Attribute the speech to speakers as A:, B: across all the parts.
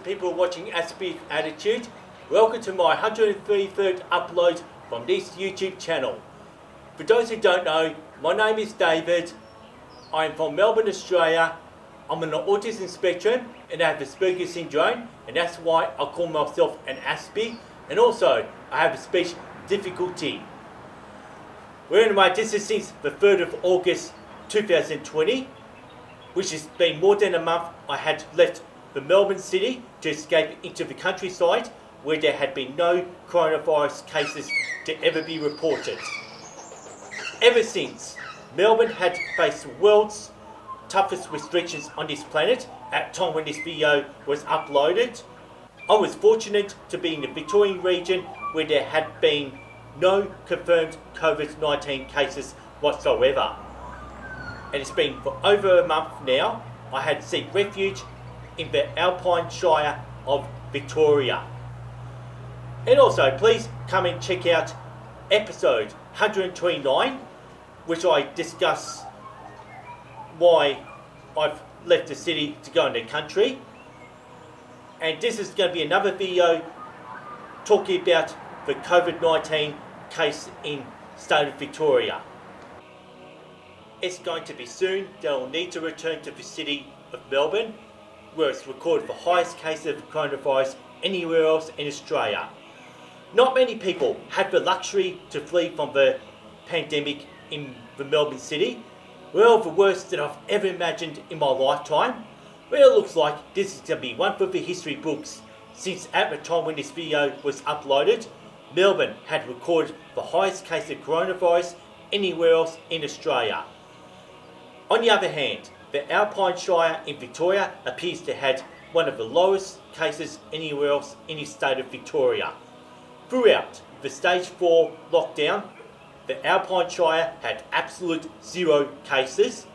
A: people watching Aspie Attitude. Welcome to my 133rd upload from this YouTube channel. For those who don't know, my name is David. I am from Melbourne, Australia. I'm on the autism spectrum and I have Asperger's syndrome, and that's why I call myself an Aspie. And also, I have a speech difficulty. Anyway, this is since the 3rd of August 2020, which has been more than a month. I had left the Melbourne city to escape into the countryside where there had been no coronavirus cases to ever be reported. Ever since, Melbourne had faced the world's toughest restrictions on this planet at the time when this video was uploaded. I was fortunate to be in the Victorian region where there had been no confirmed COVID-19 cases whatsoever. And it's been for over a month now. I had to seek refuge in the Alpine Shire of Victoria. And also, please come and check out episode 129, which I discuss why I've left the city to go in the country. And this is going to be another video talking about the COVID-19 case in the state of Victoria. It's going to be soon that I'll need to return to the city of Melbourne, where it's recorded the highest case of coronavirus anywhere else in Australia. Not many people had the luxury to flee from the pandemic in the Melbourne city. Well, the worst that I've ever imagined in my lifetime. Well, it looks like this is going to be one for the history books, since at the time when this video was uploaded, Melbourne had recorded the highest case of coronavirus anywhere else in Australia. On the other hand, the Alpine Shire in Victoria appears to have one of the lowest cases anywhere else in the state of Victoria. Throughout the stage 4 lockdown, the Alpine Shire had absolute 0 cases,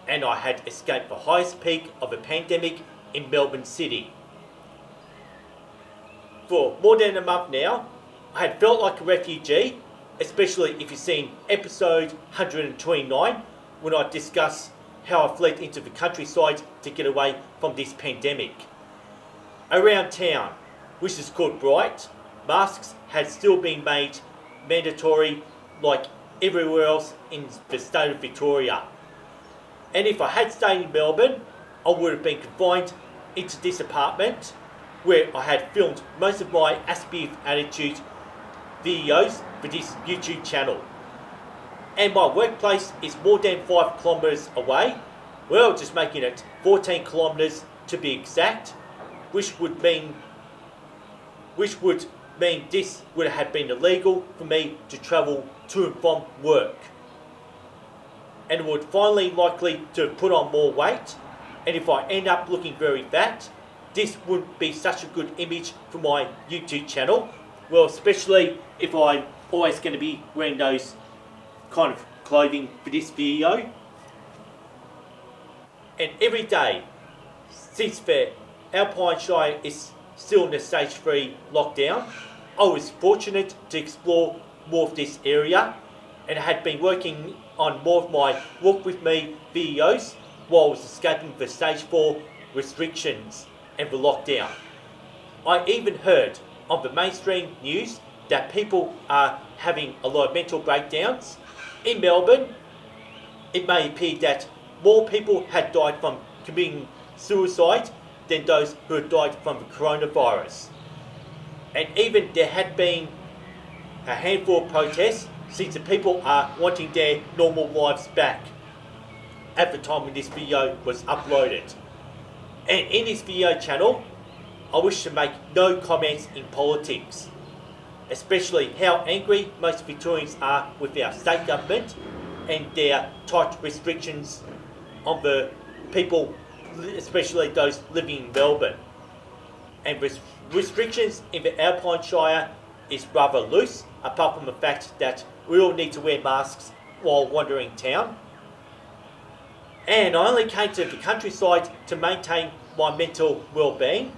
A: and I had escaped the highest peak of the pandemic in Melbourne City. For more than a month now, I had felt like a refugee, especially if you've seen episode 129, when I discuss how I fled into the countryside to get away from this pandemic. Around town, which is called Bright, masks had still been made mandatory like everywhere else in the state of Victoria. And if I had stayed in Melbourne, I would have been confined into this apartment where I had filmed most of my Aspie Attitude videos for this YouTube channel. And my workplace is more than 5 kilometres away, well, just making it 14 kilometres to be exact, which would mean this would have been illegal for me to travel to and from work. And would finally likely to put on more weight, and if I end up looking very fat, this wouldn't be such a good image for my YouTube channel. Well, especially if I'm always going to be wearing those kind of clothing for this video. And every day, since the Alpine Shire is still in the stage 3 lockdown, I was fortunate to explore more of this area, and I had been working on more of my Walk With Me videos while I was escaping the stage 4 restrictions and the lockdown. I even heard on the mainstream news that people are having a lot of mental breakdowns. In Melbourne, it may appear that more people had died from committing suicide than those who had died from the coronavirus. And even there had been a handful of protests, since the people are wanting their normal lives back at the time when this video was uploaded. And in this video channel, I wish to make no comments in politics, especially how angry most Victorians are with our state government and their tight restrictions on the people, especially those living in Melbourne. And restrictions in the Alpine Shire is rather loose, apart from the fact that we all need to wear masks while wandering town. And I only came to the countryside to maintain my mental well-being,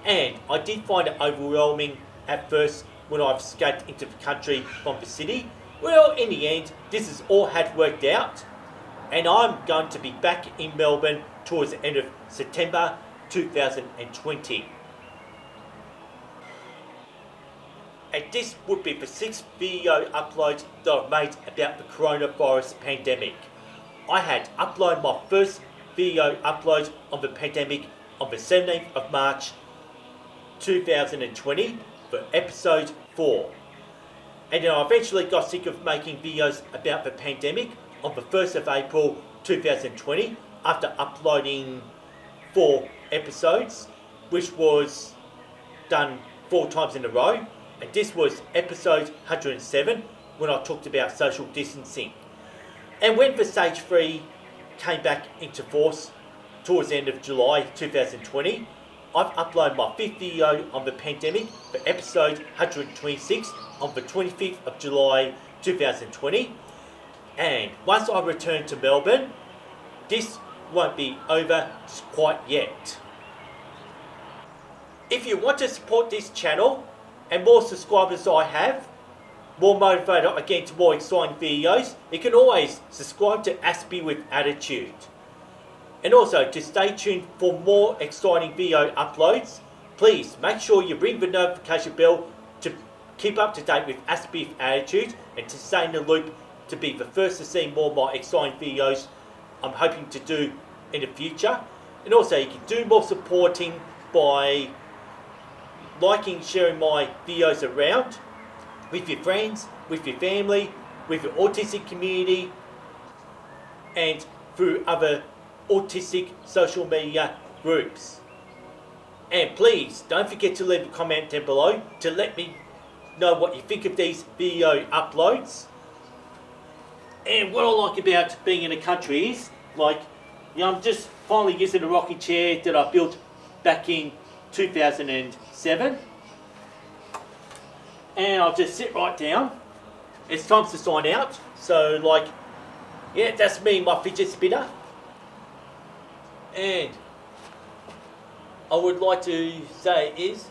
A: and I did find it overwhelming at first when I've escaped into the country from the city. Well, in the end, this has all had worked out, and I'm going to be back in Melbourne towards the end of September 2020. and this would be the 6th video upload that I've made about the coronavirus pandemic. I had uploaded my first video upload on the pandemic on the 17th of March 2020 for episode 4. And then I eventually got sick of making videos about the pandemic on the 1st of April 2020 after uploading 4 episodes, which was done 4 times in a row. And this was episode 107 when I talked about social distancing. And when the stage 3 came back into force towards the end of July 2020, I've uploaded my 5th video on the pandemic for episode 126 on the 25th of July 2020. And once I return to Melbourne, this won't be over quite yet. If you want to support this channel and more subscribers I have, more motivated again to more exciting videos, you can always subscribe to Aspie with Attitude. And also, to stay tuned for more exciting video uploads, please make sure you ring the notification bell to keep up to date with Aspie with Attitude and to stay in the loop to be the first to see more of my exciting videos I'm hoping to do in the future. And also, you can do more supporting by liking, sharing my videos around with your friends, with your family, with your autistic community, and through other autistic social media groups. And please don't forget to leave a comment down below to let me know what you think of these video uploads. And what I like about being in the country is, I'm just finally using a rocking chair that I built back in 2007. And I'll just sit right down. It's time to sign out. So yeah, that's me, my fidget spinner. And I would like to say is,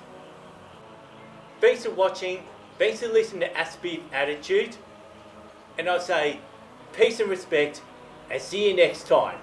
A: thanks for watching, thanks for listening to Aspie Attitude, and I'll say peace and respect, and see you next time.